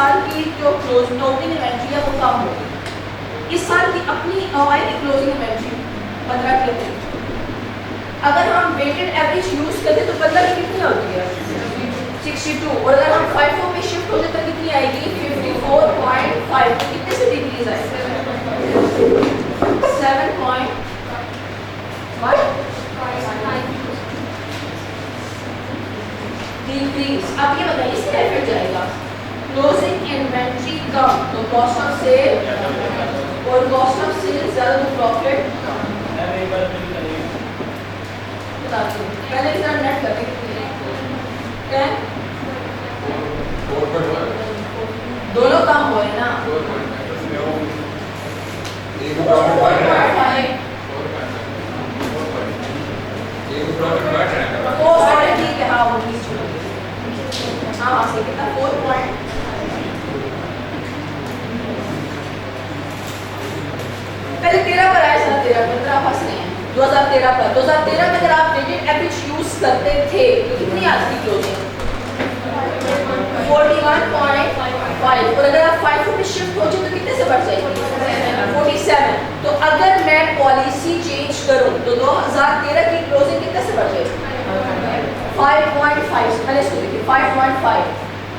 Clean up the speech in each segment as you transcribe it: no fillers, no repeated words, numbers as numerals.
साल की जो क्लोजिंग ओपनिंग इन्वेंट्री है वो कम होगी। इस साल की अपनी आएगी क्लोजिंग इन्वेंट्री 15 की अपनी। अगर हम वेटेड एवरेज यूज करते तो 15 की कितनी होती है 62, और अगर हम FIFO में शिफ्ट होते तो कितनी आएगी 54.5। तो कितने से डिक्रीज आएगी 7.5 डिक्रीज। अब ये बताइए इसका इफेक्ट जाएगा क्लोजिंग इन्वेंट्री कम तो कॉस्ट ऑफ सेल, और कॉस्ट ऑफ सेल ज्यादा तो प्रॉफिट। बता दो पहले इसका नेट करते हैं 10 दोनों कम हो रहे ना वो सारे ठीक है। हाँ वो हाँ से कितना 4 पॉइंट पहले 13 पर आया सर 13 फंस रहे हैं 2013 पर। 2013 में अगर आप वेटेड एवरेज यूज करते थे तो कितनी आती थी क्लोजिंग 41.5, और अगर आप 5 में शिफ्ट हो जाए तो कितने से बढ़ जाएगी 47। तो अगर मैं पॉलिसी चेंज करूं तो 2013 की क्लोजिंग कितने से बढ़ जाएगी 5.5। पहले इसको देखिए 5.5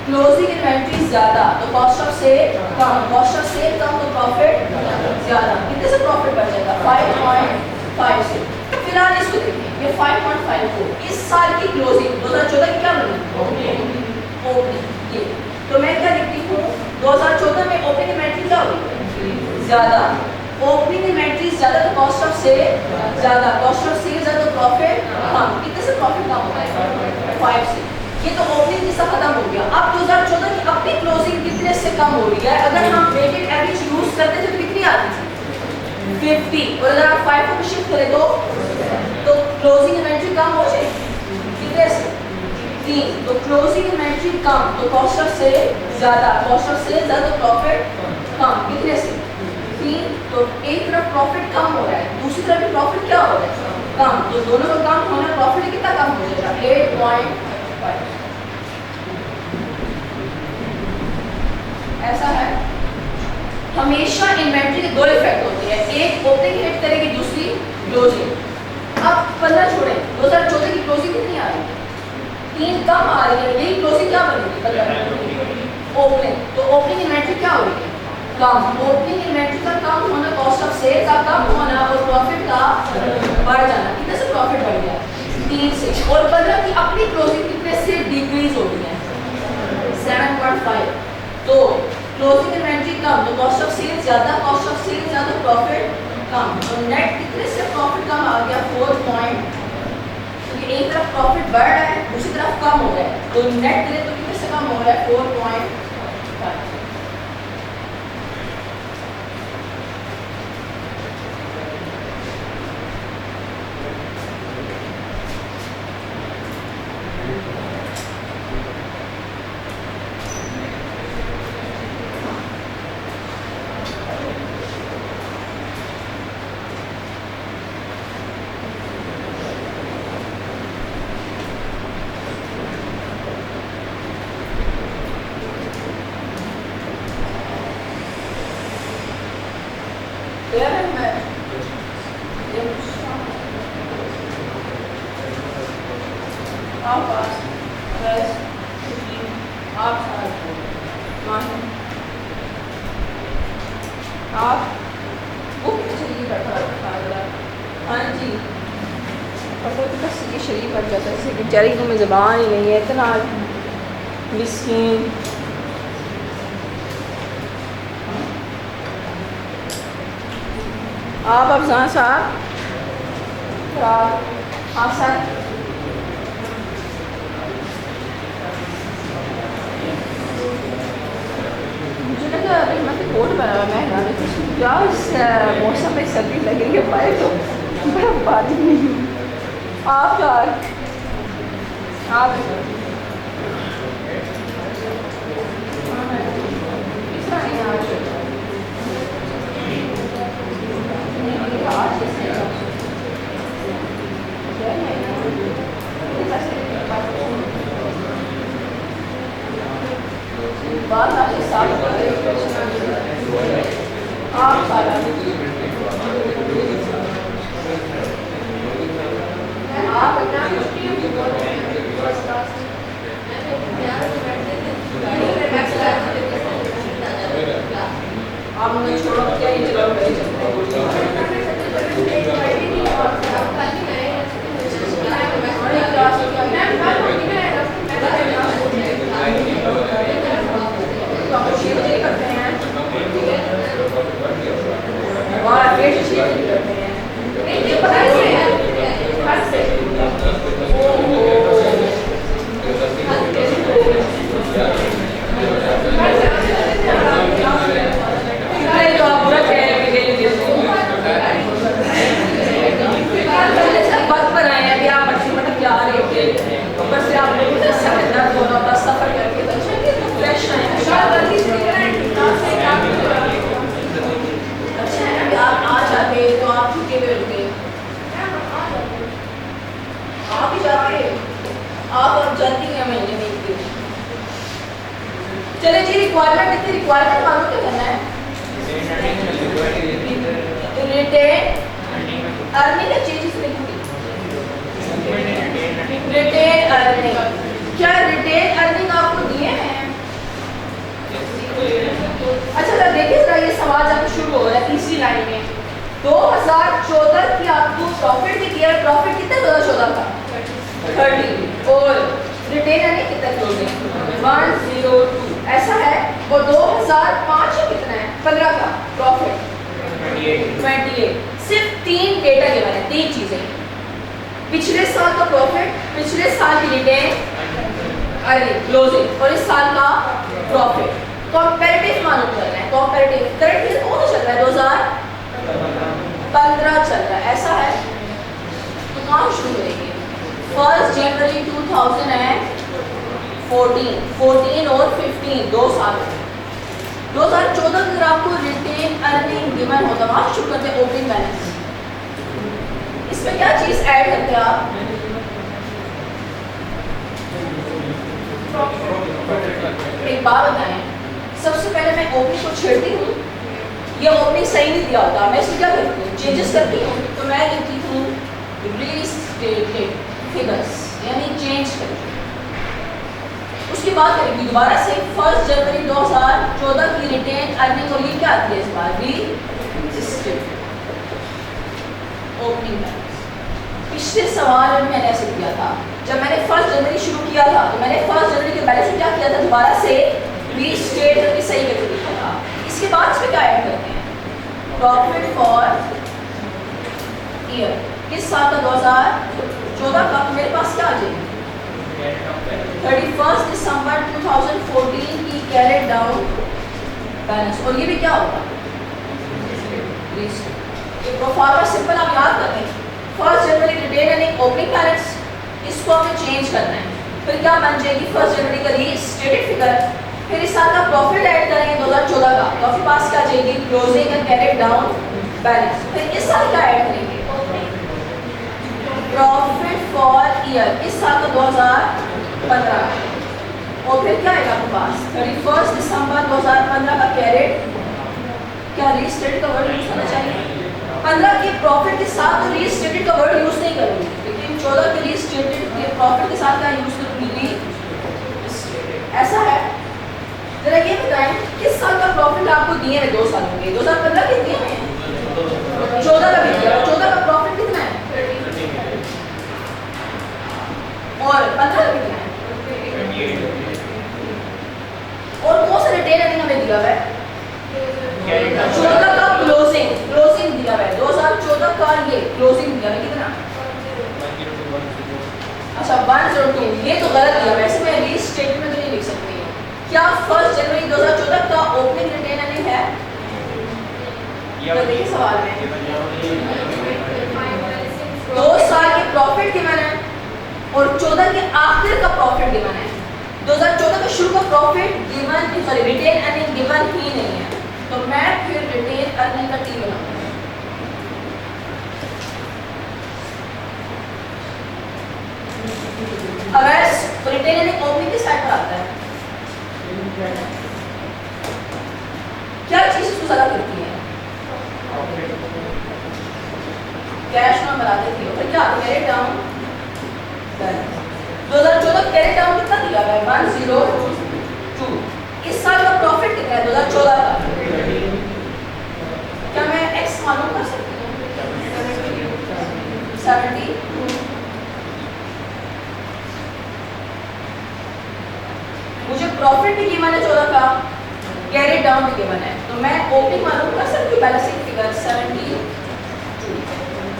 क्लोजिंग इन्वेंट्री ज्यादा तो कॉस्ट ऑफ सेल कम, कॉस्ट ऑफ सेल कम तो प्रॉफिट ज्यादा। कितने से प्रॉफिट बढ़ जाएगा 5.5 से। फिलहाल इसको देखिए ये 5.5 को इस साल की क्लोजिंग 2014 की क्या बनी ओपनिंग ये। तो मैं क्या लिखती हूँ 2014 में ओपनिंग इन्वेंट्री क्या हुई ज्यादा, ओपनिंग इन्वेंट्री ज्यादा तो कॉस्ट ऑफ सेल ज्यादा, कॉस्ट ऑफ सेल ज्यादा तो प्रॉफिट कम। कितने से प्रॉफिट कम होता है 5 से। ये तो ओपनिंग जिसका खत्म हो गया। अब 2014 की अपनी क्लोजिंग कितने से कम हो रही है। अगर हम वेटेड एवरेज यूज करते थे तो कितनी आती थी 50, और अगर आप 5 को शिफ्ट करें तो क्लोजिंग इन्वेंट्री कम हो जाएगी कितने से 3। तो क्लोजिंग इन्वेंट्री कम तो कॉस्ट ऑफ सेल ज्यादा, कॉस्ट ऑफ सेल ज्यादा तो प्रॉफिट कम। कितने से 3। तो एक तरफ प्रॉफिट कम हो रहा है दूसरी तरफ भी प्रॉफिट क्या हो रहा है कम, तो दोनों का कम होना प्रॉफिट कितना कम हो जाएगा 8.5। ऐसा है। हमेशा इन्वेंट्री के दो इफेक्ट होते हैं, एक ओपनिंग हिट करेगी दूसरी क्लोजिंग। अब 15 छोड़े 2014 की क्लोजिंग कितनी आ रही है 3 कम आ रही है। यही क्लोजिंग क्या बनेगी ओपनिंग, तो ओपनिंग इन्वेंट्री क्या हो रही है कम। ओपनिंग इन्वेंट्री का कम होना कॉस्ट ऑफ सेल का कम होना और प्रॉफिट का बढ़ जाना। कितने से प्रॉफिट बढ़ गया 3 से। और 15 की अपनी क्लोजिंग कितने से डिक्रीज हो रही है 7.5। तो क्लोजिंग इन्वेंट्री कम तो कॉस्ट ऑफ सेल ज्यादा, कॉस्ट ऑफ सेल ज्यादा प्रॉफिट कम। तो नेट कितने से प्रॉफिट कम आ गया 4 पॉइंट। तो एक तरफ प्रॉफिट बढ़ रहा है दूसरी तरफ कम हो रहा है, तो नेट करें तो कितने से कम हो रहा है 4.5। बेचारी को मैं ज़बान ही नहीं है इतना मिस्कीन। आप अफजान साहब हाँ सर मुझे लगा अभी मैं तो कोट बना मैं क्या मौसम में सर्दी लग रही है पाए तो बड़ा बारिश नहीं हुई। आप यार आप बात आपके साथ आप सारा आप मुझे छोड़ो क्या ही चलाओ चले जी रिक्वायरमेंट इतनी रिक्वायरमेंट मालूम क्या करना है रिटेन अर्निंग का चेंजेस लिखूंगी रिटेन अर्निंग क्या रिटेन अर्निंग आपको दिए हैं अच्छा सर देखिए जरा ये सवाल जब शुरू हो रहा है तीसरी लाइन में 2014 की आपको प्रॉफिट दिया प्रॉफिट कितना 2014 का 30 और रिटेन अर्निंग कितना क्लोजिंग 102 ऐसा है और 2005 में कितना है 15 का प्रॉफिट 28 सिर्फ तीन डेटा के बारे में तीन चीजें पिछले साल का प्रॉफिट पिछले साल की रिटेन अर्निंग क्लोजिंग और इस साल का प्रॉफिट कंपैरेटिव मालूम करना है कंपैरेटिव करंट ईयर कौन चल रहा है 2015 चल रहा है ऐसा है तो कहाँ शुरू करेंगे 1 जनवरी 2014 और 15 2 साल 2014 अगर आपको रिटेन अर्निंग गिवन होता वहाँ शुरू करते हैं ओपनिंग बैलेंस इसमें क्या चीज ऐड करते हैं आप एक बात बताएं सबसे पहले मैं ओपनिंग को छेड़ती हूँ ये ओपनिंग सही नहीं दिया होता मैं इसमें क्या करती हूँ चेंजेस करती हूँ तो मैं लिखती हूँ रीस्टेटेड फिगर्स यानी चेंज करती हूँ उसकी बात करेंगे दोबारा से 1 जनवरी 2014 की रिटेन अर्निंग और ये क्या आती है इस बार रीस्टेटेड ओपनिंग बैलेंस पिछले सवाल में मैंने ऐसे किया था जब मैंने 1 जनवरी शुरू किया था तो मैंने 1 जनवरी के बैलेंस में क्या किया था दोबारा से रीस्टेट करके सही करके लिखा था इसके बाद इसमें क्या ऐड करते हैं प्रॉफिट फॉर ईयर किस साल का 2014 का मेरे पास क्या आ जाएगी 31 दिसंबर 2014 की कैरेट डाउन बैलेंस और ये भी क्या होगा ये प्रोफार्मा सिंपल आप याद कर लें 1 जनवरी रिटेन अर्निंग ओपनिंग बैलेंस इसको हमें चेंज करना है फिर क्या बन जाएगी 1 जनवरी का रीस्टेटेड फिगर फिर इस साल का प्रॉफिट ऐड करेंगे 2014 का तो आपके पास क्या जाएगी closing and carried down balance फिर इस साल क्या ऐड करेंगे प्रॉफिट फॉर ईयर इस साल का 2015 और फिर क्या आएगा आपके पास 31 दिसंबर 2015 का कैरेट क्या रीस्टेटेड का वर्ड यूज करना चाहिए 15 के प्रॉफिट के साथ तो रीस्टेटेड का वर्ड यूज नहीं करूंगी लेकिन 14 के रीस्टेटेड के प्रॉफिट के साथ क्या यूज करूंगी ऐसा है जरा ये बताएं किस साल का प्रॉफिट आपको दिए हैं 2 साल होंगे 2015 के दिए हैं 14 का भी दिया 14 का प्रॉफिट कितना है और 15 का कितना है और कौन सा रिटेन अर्निंग हमें दिया हुआ है 14 का क्लोजिंग दिया हुआ है 2014 का ये क्लोजिंग दिया है कितना अच्छा 102 ये तो गलत दिया वैसे मैं रीस्टेटमेंट में तो नहीं लिख सकती क्या 1 जनवरी 2014 का ओपनिंग रिटेन अर्निंग है तो देखिए सवाल में 2 साल के प्रॉफिट गिवन है और 14 के आखिर का प्रॉफिट गिवन है 2014 का शुरू का profit given sorry retain earning given ही नहीं है तो मैं फिर रिटेन अर्निंग का टी बनाऊंगा अगर रिटेन अर्निंग ओपनिंग के साइड पर आता है क्या चीज इसको ज्यादा करती है? कैश में बनाते थे, फिर क्या carry down balance. 2014 carry down कितना दिया हुआ है? 102। इस साल का प्रॉफिट कितना है 2014 का? क्या मैं एक्स मालूम कर सकती हूँ? 70। मुझे प्रॉफिट भी गिवन है 14 का, कैरी डाउन भी गिवन है, तो मैं ओपनिंग मालूम कर सकती हूँ बैलेंसिंग फिगर 72।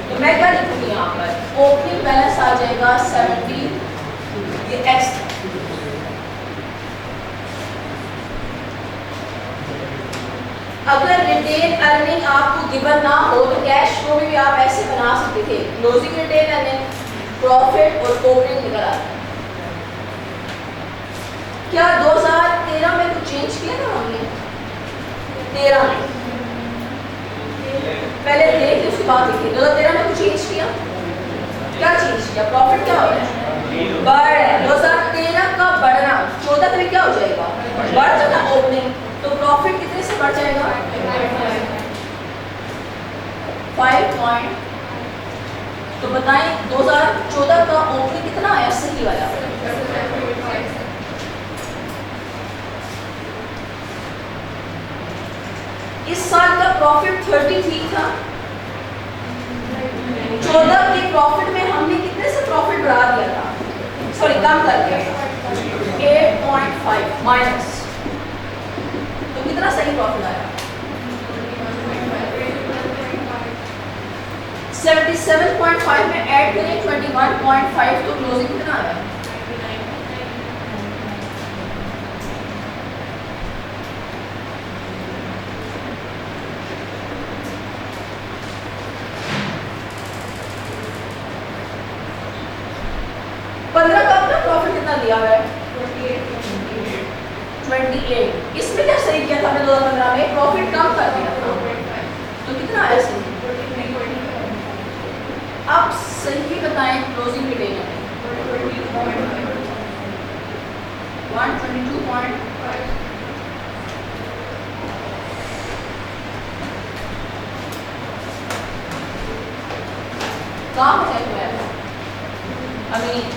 तो मैं क्या लिखूंगी यहाँ पर? ओपनिंग बैलेंस आ जाएगा 72, ये एक्स। अगर रिटेन अर्निंग आपको गिवन ना हो तो कैश फ्लो भी आप ऐसे बना सकते थे, क्लोजिंग रिटेन अर्निंग, प्रॉफिट और ओपनिंग निकल आता। क्या 2013 में कुछ चेंज किया था हमने? 13 में पहले देखिए उसके बाद देखिए 2013 में कुछ चेंज किया? क्या चेंज किया? प्रॉफिट क्या हो रहा है? बढ़ है। 2013 का बढ़ना 14 में क्या हो जाएगा? बढ़ जाएगा ओपनिंग, तो प्रॉफिट कितने से बढ़ जाएगा? 5 पॉइंट। तो बताएं 2014 का ओपनिंग कितना आया सही वाला? इस साल का प्रॉफिट 33 था। 14 के प्रॉफिट में हमने कितने से प्रॉफिट बढ़ा दिया था? सॉरी कम कर दिया 8.5 माइनस, तो कितना सही प्रॉफिट आया? 77.5 में ऐड करें 21.5, तो क्लोजिंग कितना आया? 15 का अपना प्रॉफिट कितना दिया हुआ है? 28। इसमें क्या सही किया था हमने 2015 में? प्रॉफिट कम कर दिया था, तो कितना आया सही? आप सही बताएं क्लोजिंग रिटेन है 122.5। काम है अमीन।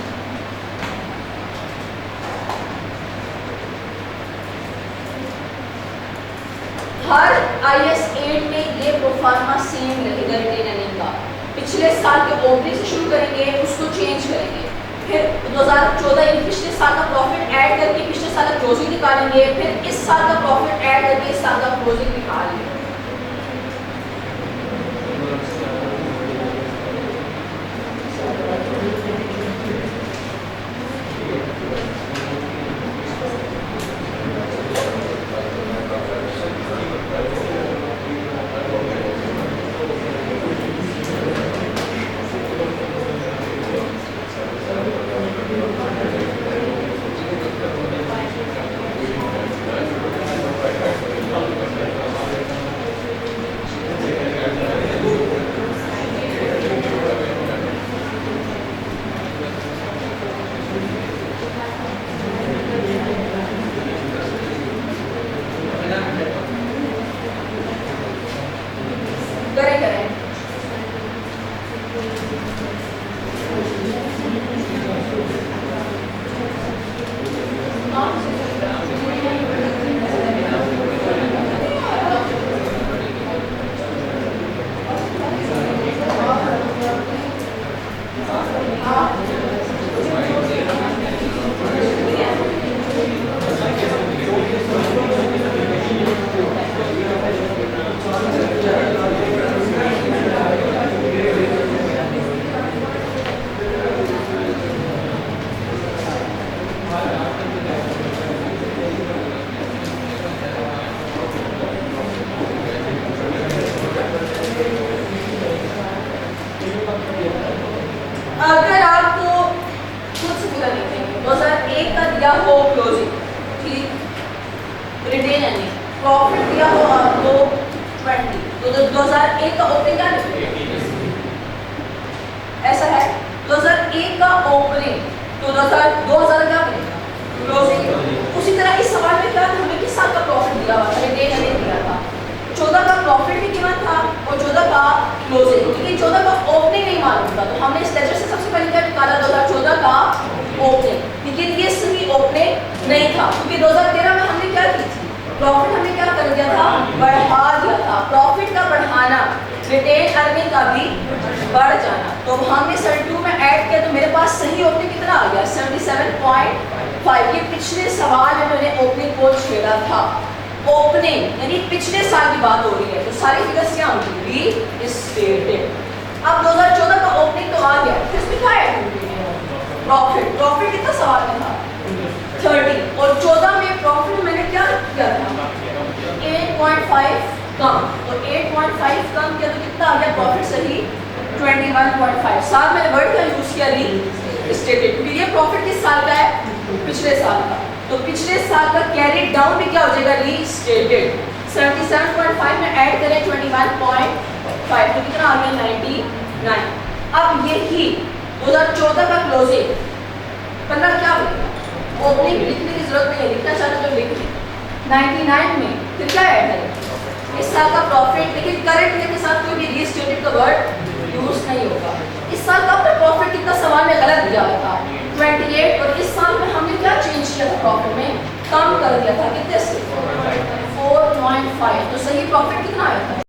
हर IS 8 में ये प्रोफार्मा सेम रहेगा रिटेन अर्निंग का। पिछले साल के ओपनिंग से शुरू करेंगे, उसको चेंज करेंगे, फिर 2014 यानी पिछले साल का प्रॉफिट ऐड करके पिछले साल का क्लोजिंग निकालेंगे, फिर इस साल का प्रॉफिट ऐड करके इस साल का क्लोजिंग निकालेंगे। अगर आपको कुछ पूरा लिखेंगे 2001 का दिया हो क्लोजिंग, ठीक, रिटेन अर्निंग, प्रॉफिट दिया हो आपको 20, तो 2001 का ओपनिंग क्या लिखेंगे? ऐसा है 2001 का ओपनिंग, तो 2000 क्या मिलेगा? क्लोजिंग। उसी तरह इस सवाल में क्या था, हमें किस साल का प्रॉफिट दिया हुआ था? रिटेन अर्निंग दिया था, प्रॉफिट हमने क्या कर दिया था, बढ़ा दिया था। प्रॉफिट का बढ़ाना, रिटेन अर्निंग का भी बढ़ जाना। तो हमने 72 में ऐड किया तो मेरे पास सही ओपनिंग कितना आ गया, 77.5। ये पिछले सवाल में मैंने ओपनिंग कोड छेड़ा था। ओपनिंग यानी पिछले साल की बात हो रही है, तो सारी फिगर्स क्या होंगी, रीस्टेटेड। अब 2014 का ओपनिंग तो आ गया, फिर इसमें क्या ऐड होगी, प्रॉफिट। प्रॉफिट कितना सवाल में था, 30, और 14 में प्रॉफिट मैंने क्या किया था, 8.5 कम। तो 8.5 कम किया तो कितना आ गया प्रॉफिट, सही 21.5। साथ मैंने वर्ड का यूज किया, रीस्टेटेड, क्योंकि ये प्रॉफिट किस साल का है, पिछले साल का। तो पिछले साल का कैरी डाउन भी क्या हो जाएगा, रीस्टेटेड। 77.5 में ऐड करें 21.5 तो कितना आ गया, 99। अब यही 2014 का क्लोजिंग 15 क्या बनेगा, ओपनिंग लिखने की जरूरत नहीं है, लिखना चाहते तो लिख लें। 99 में फिर क्या ऐड करें, इस साल का प्रॉफिट, लेकिन करंट ईयर के साथ कोई भी रीस्टेटेड का वर्ड यूज नहीं होगा। इस साल का अपना प्रॉफिट कितना सवाल में गलत दिया हुआ था, 28, और इस साल में हमने क्या चेंज किया था, प्रॉफिट में कम कर दिया था, कितने से 4.5। तो सही प्रॉफिट कितना आया था,